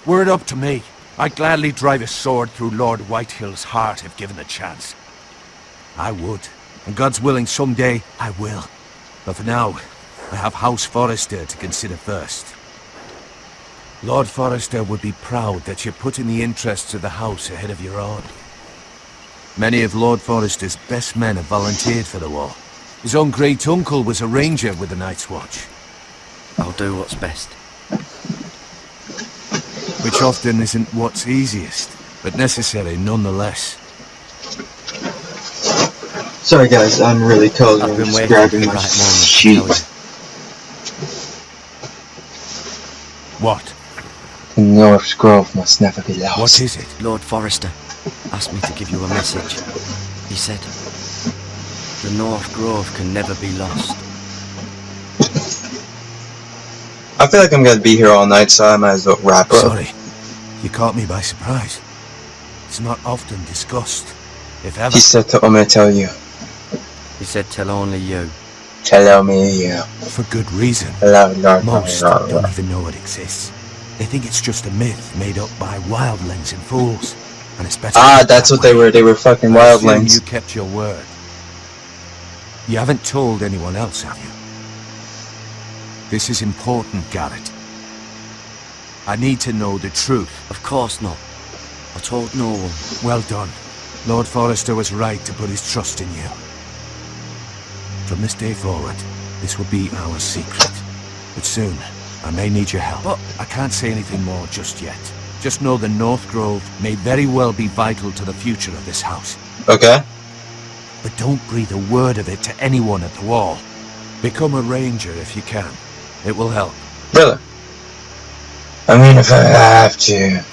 Were it up to me, I'd gladly drive a sword through Lord Whitehill's heart if given the chance. I would, and God's willing someday I will. But for now, I have House Forrester to consider first. Lord Forrester would be proud that you're putting the interests of the house ahead of your own. Many of Lord Forrester's best men have volunteered for the war. His own great-uncle was a ranger with the Night's Watch. I'll do what's best. Which often isn't what's easiest, but necessary nonetheless. Sorry guys, I'm really cold. I've I'm been just waiting grabbing for the my right moment to sheet. What? The North Grove must never be lost. What is it? Lord Forrester asked me to give you a message. He said, the North Grove can never be lost. I feel like I'm gonna be here all night, so I might as well wrap up. Sorry, you caught me by surprise. It's not often discussed, if ever. He said to only tell you. He said, tell only you. Tell me you. For good reason. Most Most don't even know it exists. They think it's just a myth made up by wildlings and fools. And it's better. Ah, that's what they were. They were fucking wildlings. You kept your word. You haven't told anyone else, have you? This is important, Garrett. I need to know the truth. Of course not. I told no one. Well done. Lord Forrester was right to put his trust in you. From this day forward, this will be our secret. But soon, I may need your help. But I can't say anything more just yet. Just know the North Grove may very well be vital to the future of this house. Okay. But don't breathe a word of it to anyone at the wall. Become a ranger if you can. It will help. Really? I mean, if I have to.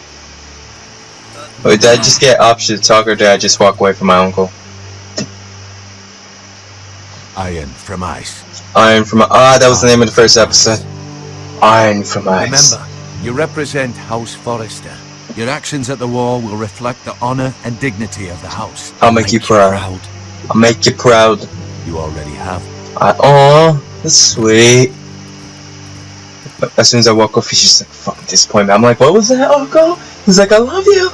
Wait, did I just get option to talk, or did I just walk away from my uncle? Iron from ice. Iron from that was the name of the first episode. Iron from ice. Remember, you represent House Forrester. Your actions at the wall will reflect the honor and dignity of the house. I'll make you proud. I'll make you proud. You already have. Oh, that's sweet. But as soon as I walk off, he's just like, fucking disappointment. I'm like, what was that, uncle? He's like, I love you.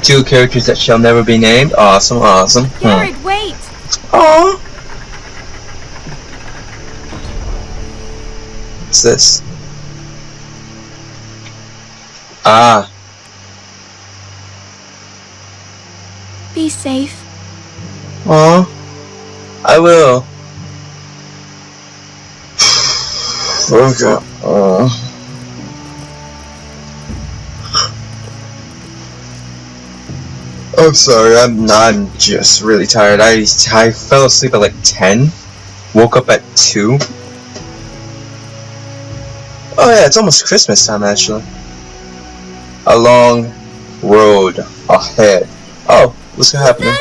Two characters that shall never be named. Awesome, awesome. Garrett, wait! Aww. What's this? Ah. Be safe. Aww. I will. Okay. I'm sorry, I'm just really tired. I fell asleep at like 10, woke up at 2. Oh yeah, it's almost Christmas time actually. A long road ahead. Oh, what's happening?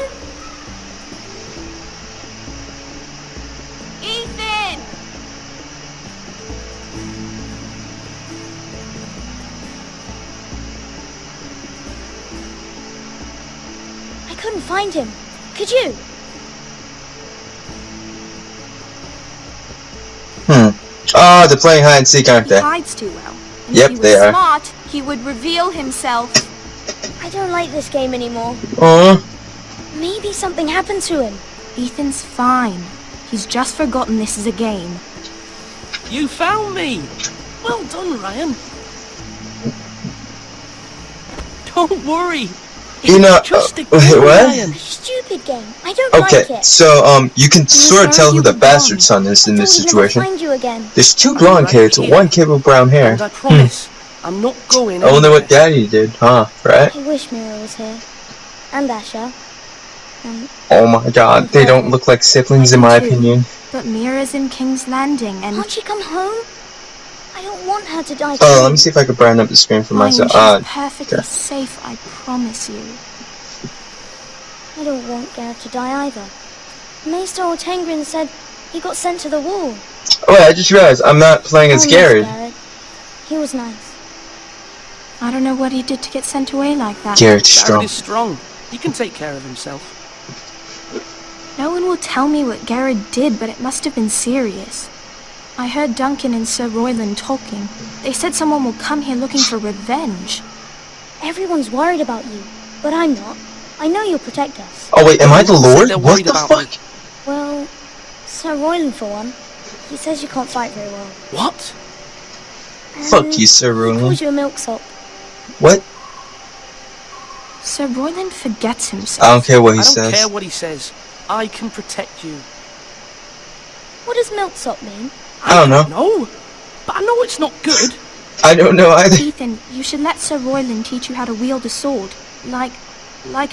Ethan! I couldn't find him. Could you? Oh, they're playing hide and seek, aren't they? He hides too well. And Yep, if he they was are. smart, he would reveal himself. I don't like this game anymore. Maybe something happened to him. Ethan's fine. He's just forgotten this is a game. You found me! Well done, Ryan. Don't worry. You know, just a wait, game, what? Ryan. Stupid game. I don't like Okay, it. so you can sort of tell who the gone. bastard son is in this I thought we'd situation. never find you again. There's 2 blonde right kids, here. 1 kid with brown hair. And I promise, I'm not going I wonder anywhere. what Daddy did, huh? Right? I wish Mira was here. And Asha. Oh my God, they don't look like siblings in my opinion. But Mira's in King's Landing and... Can't she come home? I don't want her to die. Oh, let me see if I can brighten up the screen for myself. She's perfectly okay. safe, I promise you. I don't want Garrett to die either. Maester Ortengrin said he got sent to the wall. Oh wait, I just realized I'm not playing as Garrett. He was nice. I don't know what he did to get sent away like that. Garrett's strong. Garrett is strong. He can take care of himself. No one will tell me what Garrett did, but it must have been serious. I heard Duncan and Sir Royland talking. They said someone will come here looking for revenge. Everyone's worried about you, but I'm not. I know you'll protect us. Oh wait, am I the Lord? They're What worried the about fuck? me. Well, Sir Royland for one. He says you can't fight very well. What? Fuck you, Sir He Roland. calls you a milksop. What? Sir Royland forgets himself. I don't care what he I don't says. care what he says. I can protect you. What does milksop mean? I don't know. No, but I know it's not good. I don't know either. Ethan, you should let Sir Royland teach you how to wield a sword. Like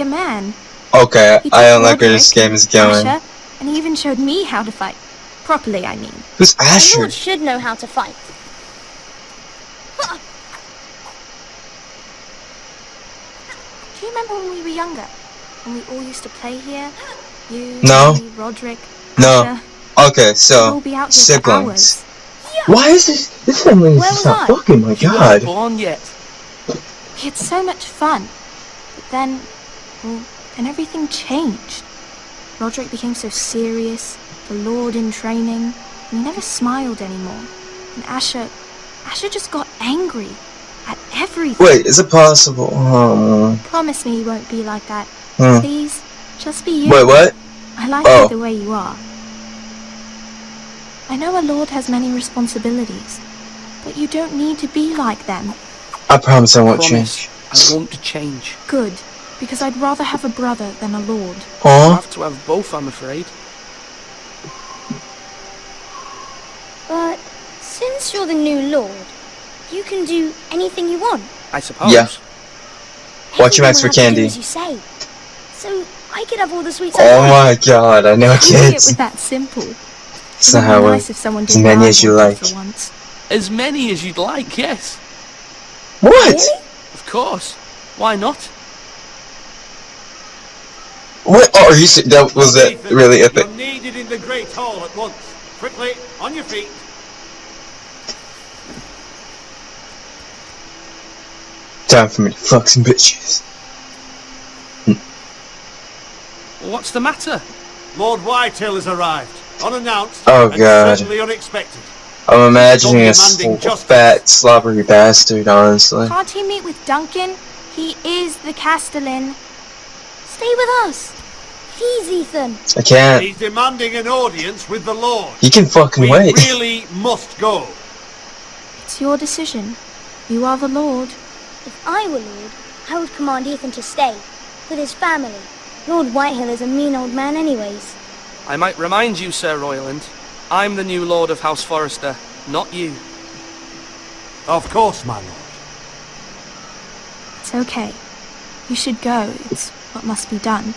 a man. Okay, He I taught don't like where Roderick this game is going. Asher, and he even showed me how to fight. Properly, I mean. Who's A Asher? lord should know how to fight. Do you remember when we were younger? When we all used to play here? You, No. me, Roderick, No. Asher. Okay, We'd so all be out here for hours. siblings. Why is this family is Where just was not I? fucking? My You weren't God. born yet. We had so much fun. But then, well, then everything changed. Roderick became so serious, the Lord in training, and he never smiled anymore. And Asher just got angry at everything. Wait, is it possible? Promise me you won't be like that. Hmm. Please, just be you. Wait, what? I like Oh. you the way you are. I know a lord has many responsibilities, but you don't need to be like them. I promise I won't Promise, change. I want to change. Good, because I'd rather have a brother than a lord. I Aw. have to have both, I'm afraid. But since you're the new lord, you can do anything you want. I suppose. Yeah. Watch your Everyone mouth for will have to do candy. as you say. So I could have all the sweets I Oh want. my God, I know, Maybe it kids. was that simple. It's not how nice if someone as did many what I as you wanted like. for once. As many as you'd like, yes. What? Really? Of course. Why not? What? Oh, are you? That was it? Ethan, Really epic. You're needed in the Great Hall at once. Quickly, on your feet. Time for me to fuck some bitches. What's the matter? Lord Whitehill has arrived, unannounced Oh, and God. certainly unexpected. I'm imagining a Demanding justice. fat, slobbery bastard, honestly. Can't he meet with Duncan? He is the Castellan. Stay with us. Please, Ethan. I can't. He's demanding an audience with the Lord. You can fucking We wait. really must go. It's your decision. You are the Lord. If I were Lord, I would command Ethan to stay with his family. Lord Whitehill is a mean old man anyways. I might remind you, Sir Royland, I'm the new Lord of House Forrester, not you. Of course, my lord. It's okay. You should go. It's what must be done.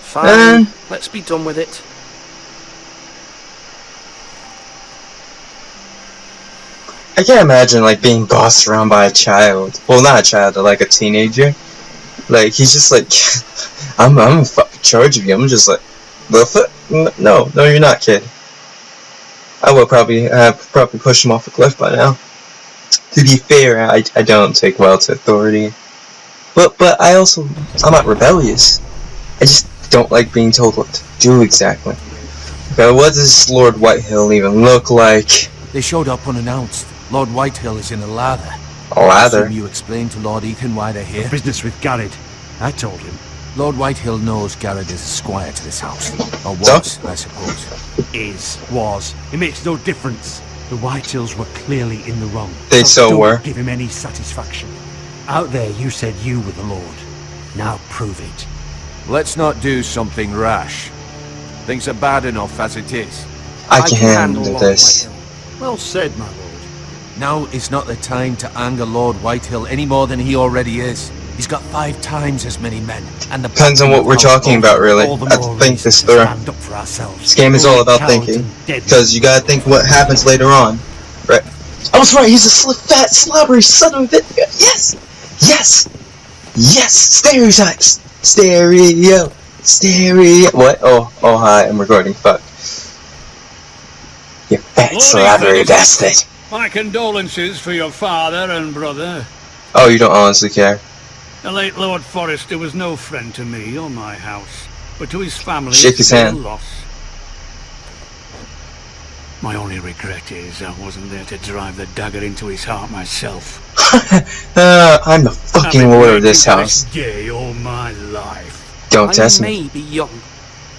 Fine, let's be done with it. I can't imagine like being bossed around by a child. Well, not a child, but like a teenager. Like he's just like, I'm in fucking charge of you. I'm just like, the fuck? No, you're not, kid. I will probably push him off a cliff by now. To be fair, I don't take well to authority. But I'm not rebellious. I just don't like being told what to do exactly. Okay, what does Lord Whitehill even look like? They showed up unannounced. Lord Whitehill is in a lather. A lather? Assume you explained to Lord Ethan why they're here. Business with Garrett. I told him. Lord Whitehill knows Garrett is a squire to this house. Or So? was, I suppose. Was. It makes no difference. The Whitehills were clearly in the wrong. They so Don't were. give him any satisfaction. Out there you said you were the Lord. Now prove it. Let's not do something rash. Things are bad enough as it is. I can handle Lord this. Whitehill. Well said, my lord. Now is not the time to anger Lord Whitehill any more than he already is. He's got 5 times as many men, and the Depends on what we're talking about, really. All the I have to more think this reason to through. stand up for ourselves. This game is all about Cowards thinking, and deadly. because you gotta think what happens later on, right? I was right. He's a fat, slobbery son of a bitch. Yes, yes, yes. Stereotypes. Stereo. What? Oh, hi. I'm recording. Fuck. You fat, Lord slobbery Ethan, bastard. My condolences for your father and brother. Oh, you don't honestly care. The late Lord Forrester was no friend to me or my house, but to his family Shake his it's a hand. loss. My only regret is I wasn't there to drive the dagger into his heart myself. I'm the fucking lord of this house. Day all my life. Don't test I me. may be young,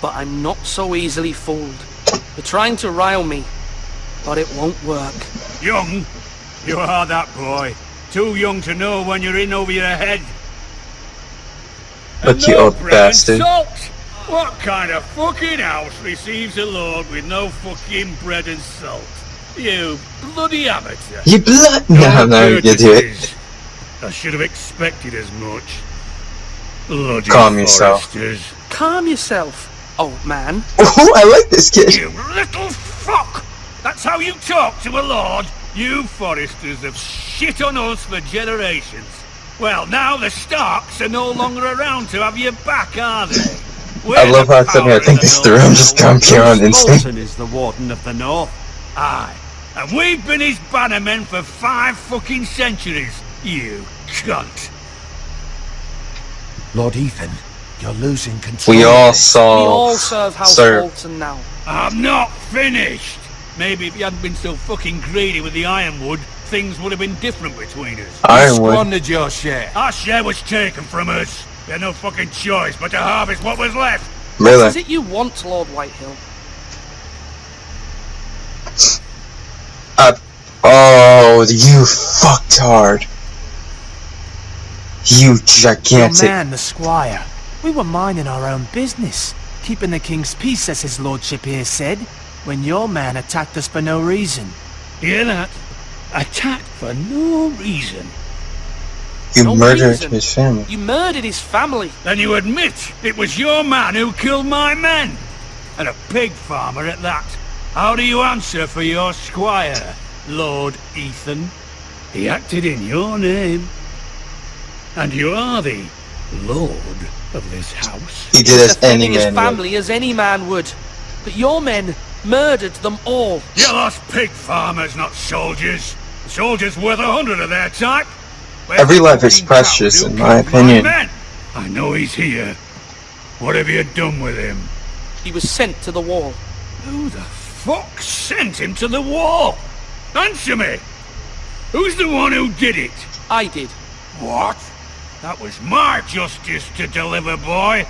but I'm not so easily fooled. You're trying to rile me, but it won't work. Young? You are that boy. Too young to know when you're in over your head. Look, you old bastard. Salt. What kind of fucking house receives a lord with no fucking bread and salt? You bloody amateur. You blood? No, no, you do it. I should have expected as much. Bloody Calm yourself. foresters. Calm yourself, old man. Oh, I like this kid. You little fuck! That's how you talk to a lord? You foresters have shit on us for generations. Well, now the Starks are no longer around to have your back, are they? I love how it's something I think this through. I'm just going pure on instinct. Bolton is the Warden of the North. Aye. And we've been his bannermen for 5 fucking centuries. You cunt. Lord Ethan, you're losing control. We all We saw. all serve House Sir. Bolton now. I'm not finished. Maybe if you hadn't been so fucking greedy with the ironwood, things would have been different between us. Ironwood. Squandered your share. Our share was taken from us. We had no fucking choice but to harvest what was left. What Really? is it you want, Lord Whitehill? Oh, you fucktard. You Your gigantic. man, the squire. We were minding our own business, keeping the king's peace, as his lordship here said, when your man attacked us for no reason. Hear that? Attacked for no reason. You No murdered reason. his family. You murdered his family. Then you admit it was your man who killed my men. And a pig farmer at that. How do you answer for your squire, Lord Ethan? He acted in your name. And you are the lord of this house. He did as any Defending his man would. family as any man would. But your men murdered them all. You lost pig farmers, not soldiers. Soldiers worth 100 of their type. Where's Every the life is fucking precious, coward in who my killed opinion. men? I know he's here. What have you done with him? He was sent to the wall. Who the fuck sent him to the wall? Answer me! Who's the one who did it? I did. What? That was my justice to deliver, boy.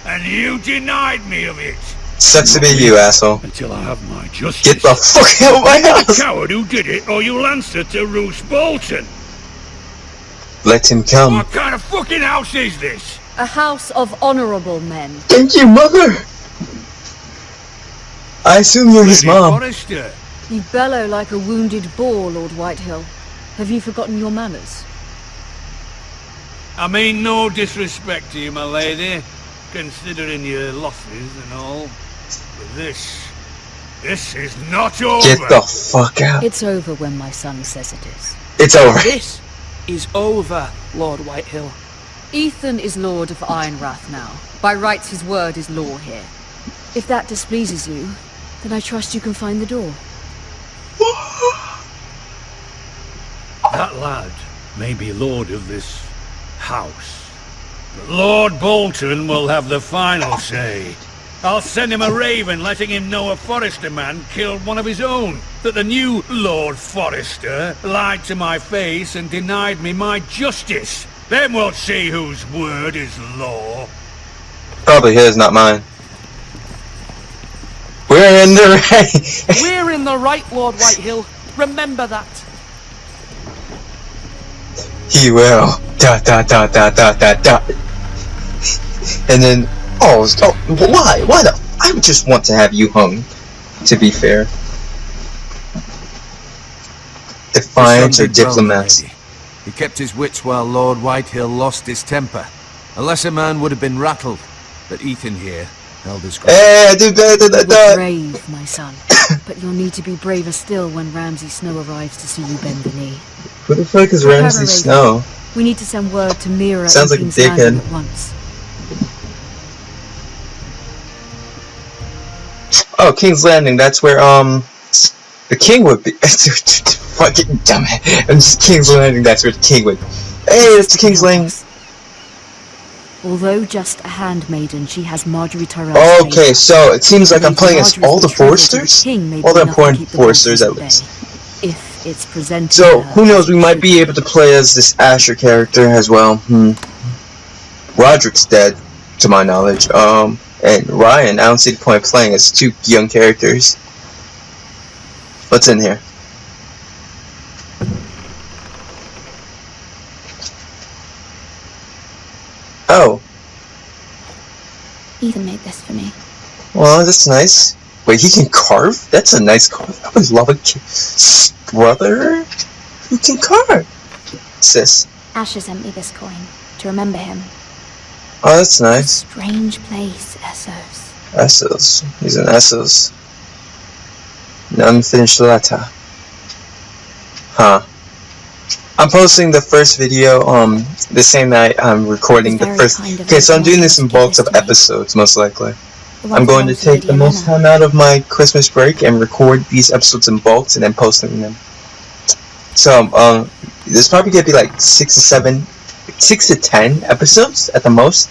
And you denied me of it. Sucks to be you, asshole. Until I have my justice. Get the fuck out of my The house! coward who did it, or you'll answer to Roose Bolton. Let him come. What kind of fucking house is this? A house of honorable men. Thank you, mother! I assume you're his Lady mom. Forrester. You bellow like a wounded boar, Lord Whitehill. Have you forgotten your manners? I mean no disrespect to you, my lady, considering your losses and all. But this is not over. Get the fuck out. It's over when my son says it is. It's over. This is over, Lord Whitehill. Ethan is Lord of Ironrath now. By rights his word is law here. If that displeases you, then I trust you can find the door. That lad may be lord of this house, but Lord Bolton will have the final say. I'll send him a raven letting him know a Forrester man killed one of his own. That the new Lord Forrester lied to my face and denied me my justice. Then we'll see whose word is law. Probably his, not mine. We're in the right. We're in the right, Lord Whitehill. Remember that. He will. Dot dot dot dot dot dot dot. And then, why? Why the? I would just want to have you hung. To be fair. Defiance or This son did well, diplomats. lady. He kept his wits while Lord Whitehill lost his temper. A lesser man would have been rattled, but Ethan here held his ground. Hey, You were brave, my son. But you'll need to be braver still when Ramsay Snow arrives to see you bend the knee. Who the fuck is Ramsay Snow? We need to send word to Mira Sounds like and a King's Landing dickhead. at once. Oh, King's Landing. That's where the king would be. Fucking dumbass. I'm just King's Landing. That's where the king would. Hey, it's the King's Landing. Although just a handmaiden, she has Marjorie Tyrell's Okay, favor. so it seems like I'm Lady playing as Marjorie's all the betrothal to Foresters? king may All be the enough to important keep the Foresters Boltons at bay, least. if it's presented to So, her who knows, as we it might should be able to play as this Asher character as well. Roderick's dead, to my knowledge. And Ryan, I don't see the point of playing as two young characters. What's in here? Oh, Ethan made this for me. well, that's nice. Wait, he can carve? That's a nice carve. I would love a brother who can carve. Sis. Asher sent me this coin to remember him. Oh, that's nice. Strange place, Essos. Essos. He's in Essos. An unfinished letter. Huh. I'm posting the first video the same night I'm recording the first. Okay, so I'm doing this in bulks of episodes, most likely. I'm going to take the most time out of my Christmas break and record these episodes in bulks and then posting them. So there's probably gonna be like 6 to 10 episodes at the most.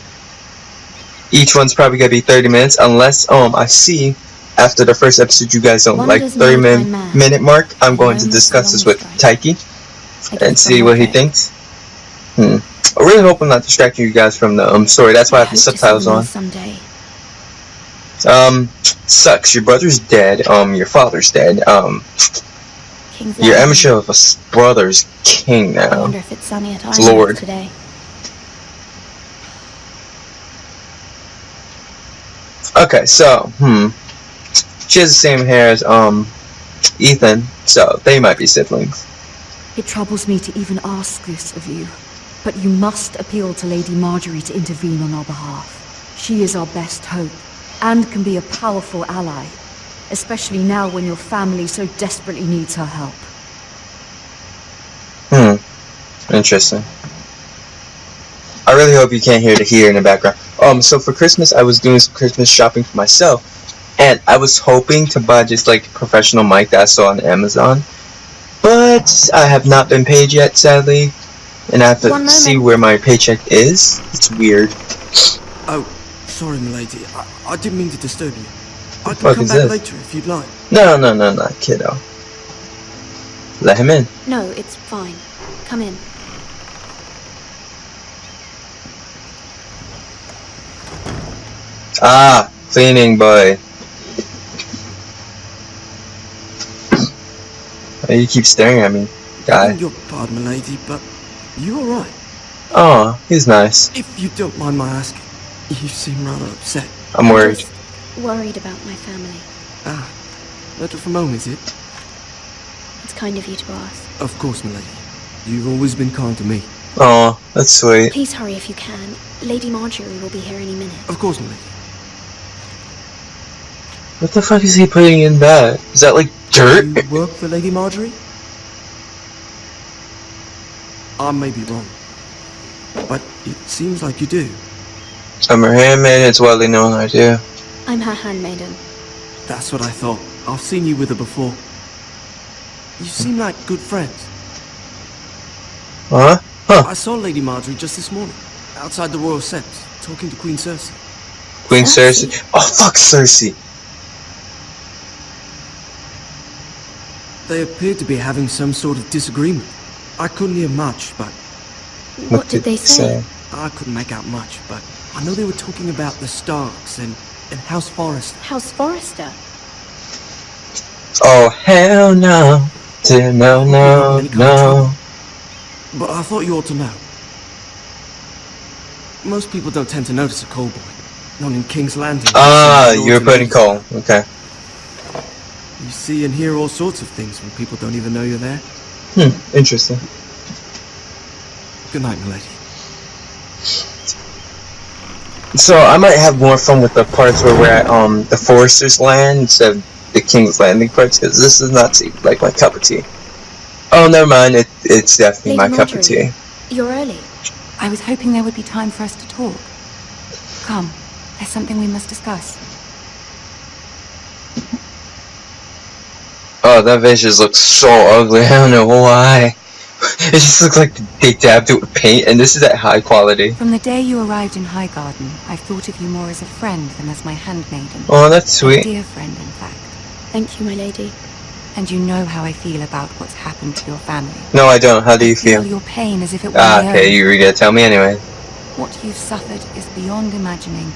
Each one's probably gonna be 30 minutes, unless I see after the first episode you guys don't like 30-minute mark. I'm going to discuss this with Tykei and see what he thinks. I really hope I'm not distracting you guys from the story. That's why I have the subtitles on. Sucks. Your brother's dead. Your father's dead. Your amateur of a brother's king now. I wonder if it's sunny at Lord today. Okay, so she has the same hair as Ethan, so they might be siblings. It troubles me to even ask this of you, but you must appeal to Lady Marjorie to intervene on our behalf. She is our best hope, and can be a powerful ally, especially now when your family so desperately needs her help. Interesting. I really hope you can't hear the heater in the background. So for Christmas, I was doing some Christmas shopping for myself, and I was hoping to buy just like a professional mic that I saw on Amazon, but I have not been paid yet, sadly, and I have to see where my paycheck is. It's weird. Oh, sorry, milady. I didn't mean to disturb you. I can come back later if you'd like. No, kiddo. Let him in. No, it's fine. Come in. Ah, cleaning boy. You keep staring at me, guy. I beg your pardon, milady, but you alright? Oh, he's nice. If you don't mind my asking, you seem rather upset. I'm worried. Just worried about my family. Ah, letter from home, is it? It's kind of you to ask. Of course, milady. You've always been kind to me. Oh, that's sweet. Please hurry if you can. Lady Marjorie will be here any minute. Of course, milady. What the fuck is he putting in that? Is that like dirt? You work for Lady Marjorie? I may be wrong, but it seems like you do. I'm her handmaid, it's widely known I do. I'm her handmaiden. That's what I thought. I've seen you with her before. You seem like good friends. Huh? I saw Lady Marjorie just this morning, outside the Royal Sept, talking to Queen Cersei. Queen Cersei? Oh, fuck Cersei! They appeared to be having some sort of disagreement. I couldn't hear much, but... What did they say? I couldn't make out much, but I know they were talking about the Starks and House Forrester. House Forrester? Oh, hell no. No. But I thought you ought to know. Most people don't tend to notice a coal boy. Not in King's Landing. Ah, you were putting coal. Okay. You see and hear all sorts of things when people don't even know you're there. Interesting. Good night, milady. So I might have more fun with the parts where we're at the Forester's land instead of the King's Landing parts, because this does not seem like my cup of tea. Oh, never mind. It's definitely my cup of tea. You're early. I was hoping there would be time for us to talk. Come, there's something we must discuss. Oh, that vase just looks so ugly. I don't know why. It just looks like they dabbed it with paint, and this is at high quality. From the day you arrived in Highgarden, I've thought of you more as a friend than as my handmaiden. Oh, that's sweet. A dear friend, in fact. Thank you, my lady. And you know how I feel about what's happened to your family. No, I don't. How do you I feel feel? your pain as if it were my Okay, own. you're gonna tell me anyway. What you've suffered is beyond imagining.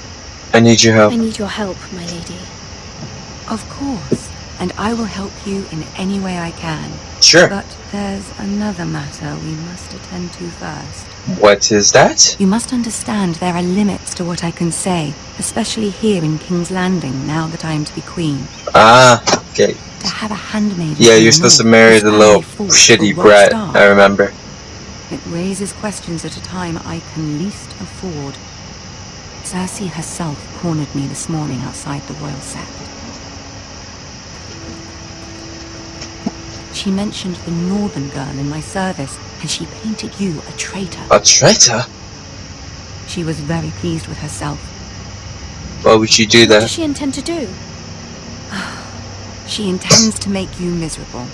I need your help. I need your help, my lady. Of course, and I will help you in any way I can. Sure. But there's another matter we must attend to first. What is that? You must understand there are limits to what I can say, especially here in King's Landing, now that I am to be queen. Ah, okay. To have a handmaid... Yeah, you're supposed to marry the little shitty brat, I remember. It raises questions at a time I can least afford. Cersei herself cornered me this morning outside the royal sept. She mentioned the northern girl in my service, and she painted you a traitor. A traitor? She was very pleased with herself. Why would she do What that? does she intend to do? She intends to make you miserable,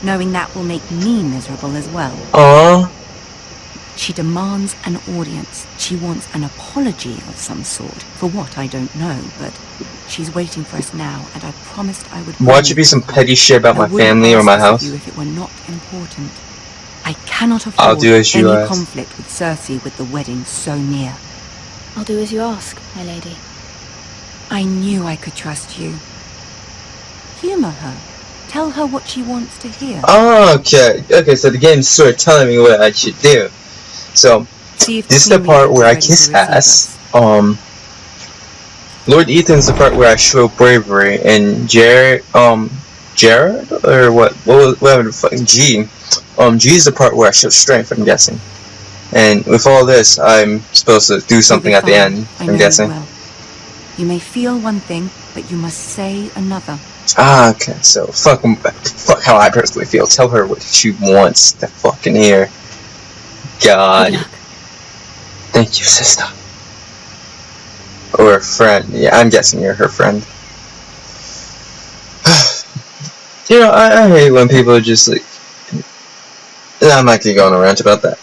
knowing that will make me miserable as well. Aww. She demands an audience. She wants an apology of some sort. For what, I don't know, but she's waiting for us now, and I promised I would... Watch it be some petty shit about my family or my house. If it were not important. I cannot afford I'll do as you any ask. conflict with Cersei with the wedding so near. I'll do as you ask, my lady. I knew I could trust you. Humor her. Tell her what she wants to hear. Oh, okay. Okay, so the game's sort of telling me what I should do. So, this is the part where I kiss ass. Lord Ethan's the part where I show bravery, and Jared, or whatever the fuck, G is the part where I show strength, I'm guessing. And with all this, I'm supposed to do something at the end, I'm guessing. Well. You may feel one thing, but you must say another. Ah, okay, so fuck how I personally feel. Tell her what she wants to fucking hear. God. Thank you, sister. Or friend. Yeah, I'm guessing you're her friend. You know, I hate when people are just like... I'm not gonna go on a rant about that.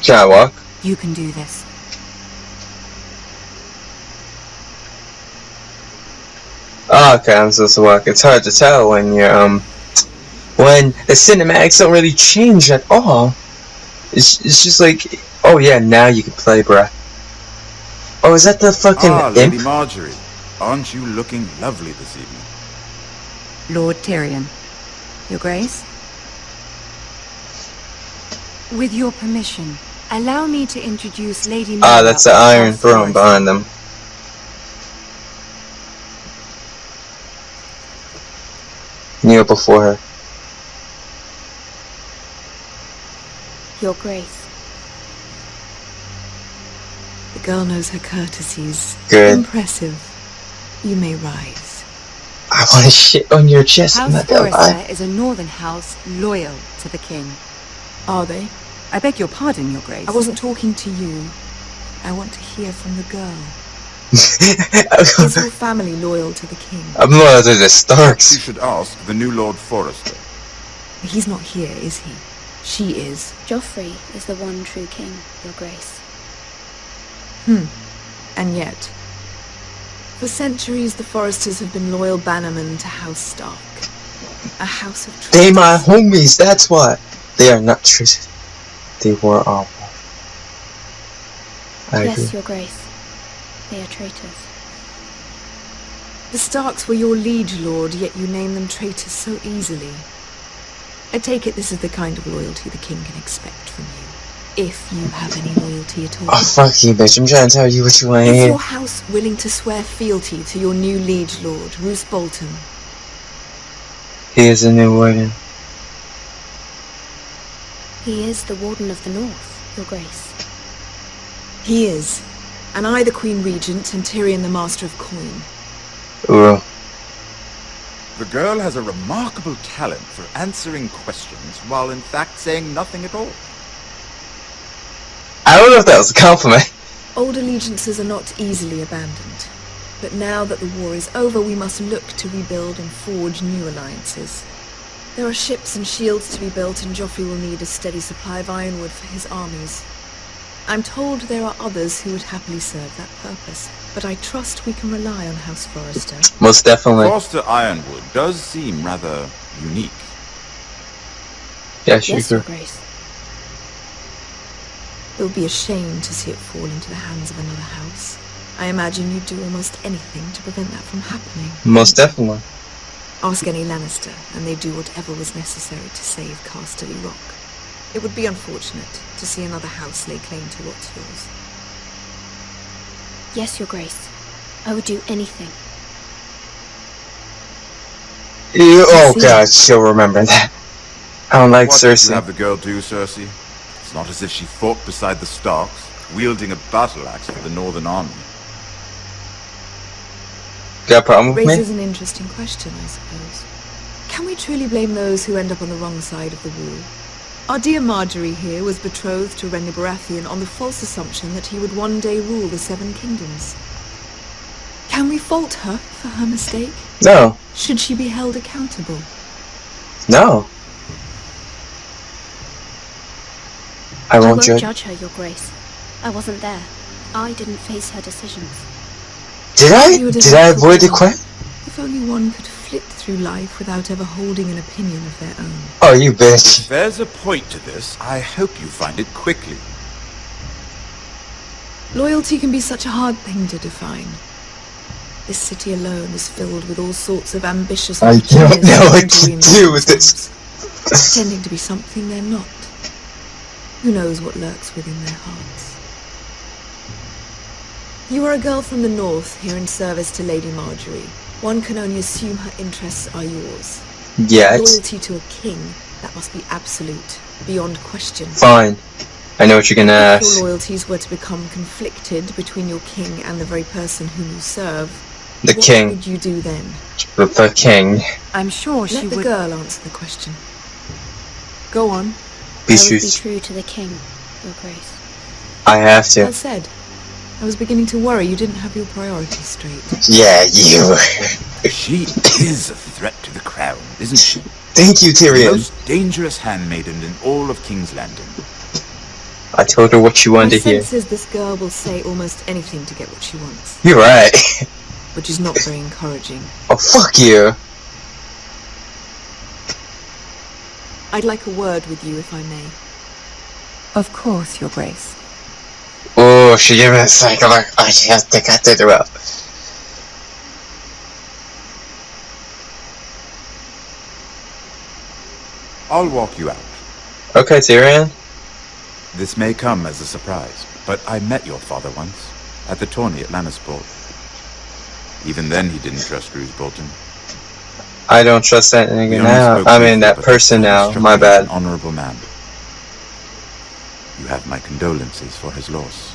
Can I walk? You can do this. Oh, okay, I'm supposed to walk. It's hard to tell when you're, when the cinematics don't really change at all. It's just like, oh yeah, now you can play, bruh. Oh, is that the fucking Lady imp? Marjorie, aren't you looking lovely this evening? Lord Tyrion. Your Grace? With your permission, allow me to introduce Lady Mara. Ah, that's the Iron Throne behind them. Kneel before her. Your Grace. The girl knows her courtesies. Good. Impressive. You may rise. I want to shit on your chest. House Forrester is a northern house loyal to the king. Are they? I beg your pardon, Your Grace. I wasn't talking to you. I want to hear from the girl. Is your family loyal to the king? I'm loyal to the Starks. You should ask the new Lord Forrester. He's not here, is he? She is. Joffrey is the one true king, Your Grace. And yet, for centuries the Forresters have been loyal bannermen to House Stark. A house of traitors. They my homies, that's why. They are not treated. They were our war. I Yes, agree. Your Grace. They are traitors. The Starks were your liege lord, yet you name them traitors so easily. I take it this is the kind of loyalty the king can expect from you. If you have any loyalty at all. Oh, fuck you, bitch. I'm trying to tell you what you want to Is hear. your house willing to swear fealty to your new liege lord, Roose Bolton? He is a new warden. He is the Warden of the North, Your Grace. He is. And I the Queen Regent and Tyrion the Master of Coin. Ooh. The girl has a remarkable talent for answering questions while in fact saying nothing at all. I don't know if that was a compliment. Old allegiances are not easily abandoned. But now that the war is over, we must look to rebuild and forge new alliances. There are ships and shields to be built, and Joffrey will need a steady supply of ironwood for his armies. I'm told there are others who would happily serve that purpose, but I trust we can rely on House Forrester. Most definitely. Forrester Ironwood does seem rather unique. Yeah, sure. Yes, Your Grace. It would be a shame to see it fall into the hands of another house. I imagine you'd do almost anything to prevent that from happening. Most definitely. Ask any Lannister, and they'd do whatever was necessary to save Casterly Rock. It would be unfortunate to see another house lay claim to what's yours. Yes, Your Grace. I would do anything. Oh god, she'll remember that. I don't like What Cersei. did you have the girl do, Cersei? It's not as if she fought beside the Starks, wielding a battle axe for the Northern Army. Got a problem with me? Raises an interesting question, I suppose. Can we truly blame those who end up on the wrong side of the wall? Our dear Marjorie here was betrothed to Renly Baratheon on the false assumption that he would one day rule the Seven Kingdoms. Can we fault her for her mistake? No. Should she be held accountable? No. I won't judge her, Your Grace. I wasn't there. I didn't face her decisions. Did I avoid the question? If only one could flit through life without ever holding an opinion of their own. Oh, you bitch. If there's a point to this, I hope you find it quickly. Loyalty can be such a hard thing to define. This city alone is filled with all sorts of ambitious... I don't know what to do with this. Pretending to be something they're not. Who knows what lurks within their hearts. You are a girl from the north, here in service to Lady Marjorie. One can only assume her interests are yours. Yet. Loyalty to a king, that must be absolute, beyond question. Fine. I know what you're gonna ask. If your loyalties were to become conflicted between your king and the very person whom you serve, The king. what would you do then? The king. I'm sure she Let the would... girl answer the question. Go on. Be I would be truth. true to the king, Your Grace. I have to. Well said. I was beginning to worry you didn't have your priorities straight. Yeah, you. She is a threat to the crown, isn't she? Thank you, The Tyrion. most dangerous handmaiden in all of King's Landing. I told her what she wanted My to hear. sense is this girl will say almost anything to get what she wants. You're right. Which is not very encouraging. Oh, fuck you. I'd like a word with you, if I may. Of course, Your Grace. Oh, she gave me a cycle. Oh, she has to cut it up. I'll walk you out. Okay, Tyrion. This may come as a surprise, but I met your father once, at the tourney at Lannisport. Even then he didn't trust Roose Bolton. I don't trust that nigga now. I mean, that person now. My bad. An honorable man. You have my condolences for his loss.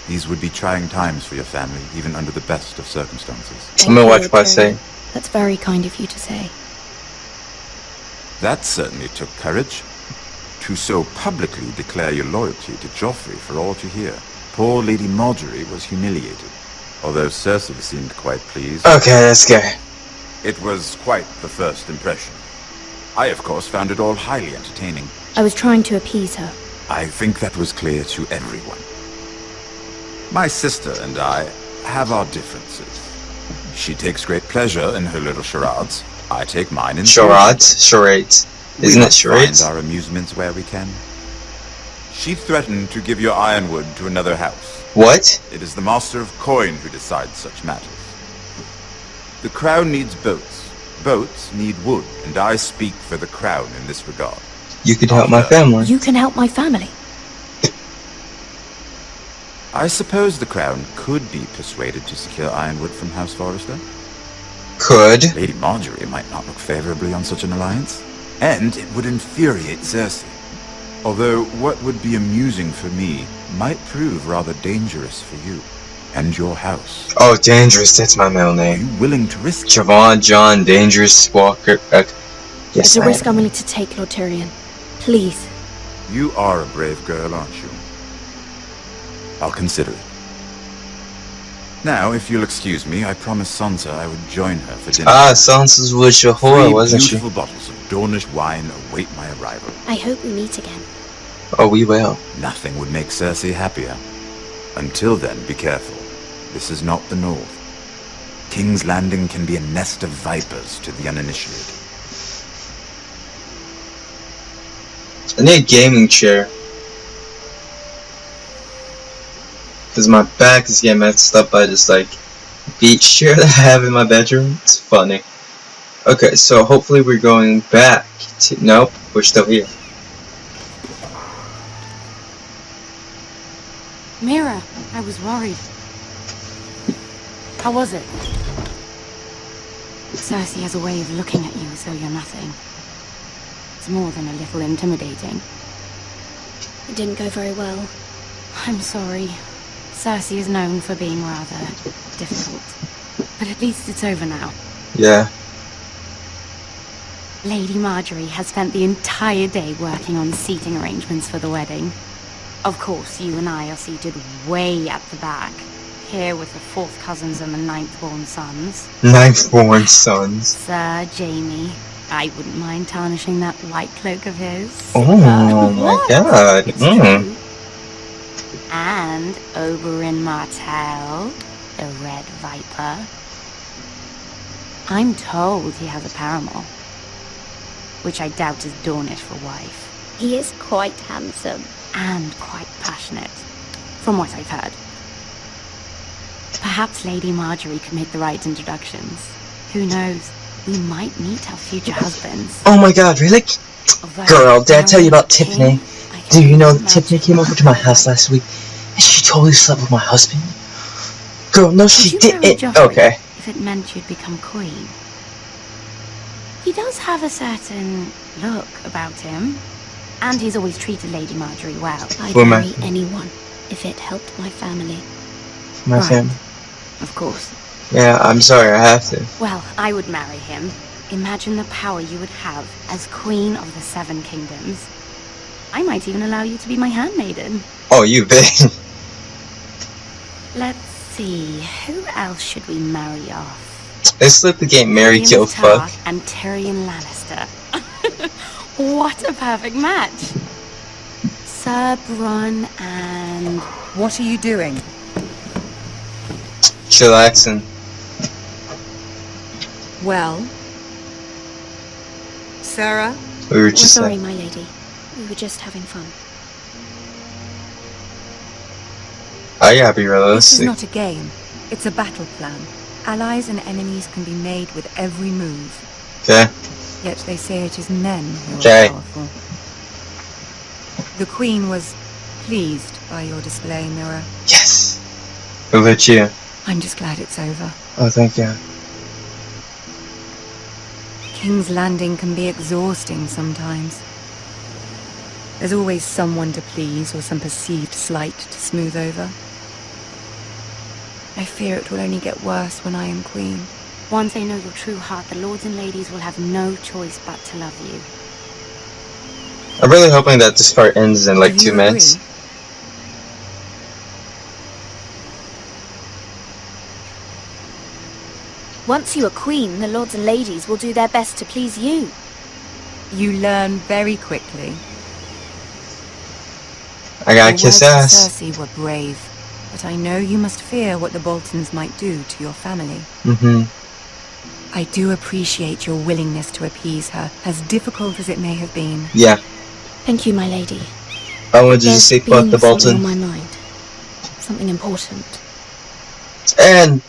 These would be trying times for your family, even under the best of circumstances. I'm gonna watch what I say. That's very kind of you to say. That certainly took courage. To so publicly declare your loyalty to Joffrey for all to hear. Poor Lady Marjorie was humiliated, although Cersei seemed quite pleased. Okay, let's go. It was quite the first impression. I, of course, found it all highly entertaining. I was trying to appease her. I think that was clear to everyone. My sister and I have our differences. She takes great pleasure in her little charades. I take mine in Charades? Charades. Isn't it charades? We find our amusements where we can. She threatened to give your ironwood to another house. What? It is the Master of Coin who decides such matters. The crown needs boats. Boats need wood, and I speak for the crown in this regard. You could help my family. You can help my family. I suppose the crown could be persuaded to secure ironwood from House Forrester. Could. Lady Marjorie might not look favorably on such an alliance. And it would infuriate Cersei. Although what would be amusing for me might prove rather dangerous for you and your house. Oh, Dangerous, that's my middle Are name. you willing to risk it? Javon John Dangerous Walker. Yes, It's a I risk am. I'm willing to take, Lord Tyrion. Please. You are a brave girl, aren't you? I'll consider it. Now, if you'll excuse me, I promised Sansa I would join her for dinner. Ah, Sansa was your whore, wasn't she? 3 beautiful bottles of Dornish wine await my arrival. I hope we meet again. Oh, we will. Nothing would make Cersei happier. Until then, be careful. This is not the North. King's Landing can be a nest of vipers to the uninitiated. I need a gaming chair. Because my back is getting messed up by this, like, beach chair that I have in my bedroom. It's funny. Okay, so hopefully we're going back to... Nope, we're still here. Mira, I was worried. How was it? Cersei has a way of looking at you as though you're nothing. It's more than a little intimidating. It didn't go very well. I'm sorry. Cersei is known for being rather difficult. But at least it's over now. Yeah. Lady Marjorie has spent the entire day working on seating arrangements for the wedding. Of course, you and I are seated way at the back. Here with the 4th cousins and the 9th-born sons. 9th-born sons. Sir Jaime. I wouldn't mind tarnishing that white cloak of his. Oh my god. True. And Oberyn Martell, the Red Viper. I'm told he has a paramour, which I doubt is Dornish for wife. He is quite handsome. And quite passionate, from what I've heard. Perhaps Lady Marjorie could make the right introductions. Who knows? We might meet our future husbands. Oh my god, really? Girl, did I tell you about Tiffany? Do you know that Tiffany came over to my house last week and she totally slept with my husband? Girl, no she didn't. Okay. If it meant you'd become queen. He does have a certain look about him. And he's always treated Lady Marjorie well. I'd marry anyone if it helped my family. My family? Of course. Yeah, I'm sorry, I have to. Well, I would marry him. Imagine the power you would have as Queen of the 7 Kingdoms. I might even allow you to be my handmaiden. Oh, you bitch. Let's see, who else should we marry off? Let's let the game marry, kill, fuck. And Tyrion Lannister. What a perfect match! Sir Bronn and... What are you doing? Chillaxing. Well? Sarah? We were just sorry, my lady. We were just having fun. I gotta be realistic. This is not a game. It's a battle plan. Allies and enemies can be made with every move. Okay. Yet they say it is men who are powerful. The Queen was pleased by your display, Mira. Yes! What about you? I'm just glad it's over. Oh, thank you. King's Landing can be exhausting sometimes. There's always someone to please or some perceived slight to smooth over. I fear it will only get worse when I am Queen. Once they know your true heart, the lords and ladies will have no choice but to love you. I'm really hoping that this part ends in like 2 minutes. Once you are queen, the lords and ladies will do their best to please you. You learn very quickly. I gotta kiss ass. Cersei were brave, but I know you must fear what the Boltons might do to your family. I do appreciate your willingness to appease her, as difficult as it may have been. Yeah. Thank you, my lady. I wanted to say fuck the Bolton. On my mind. Something important. And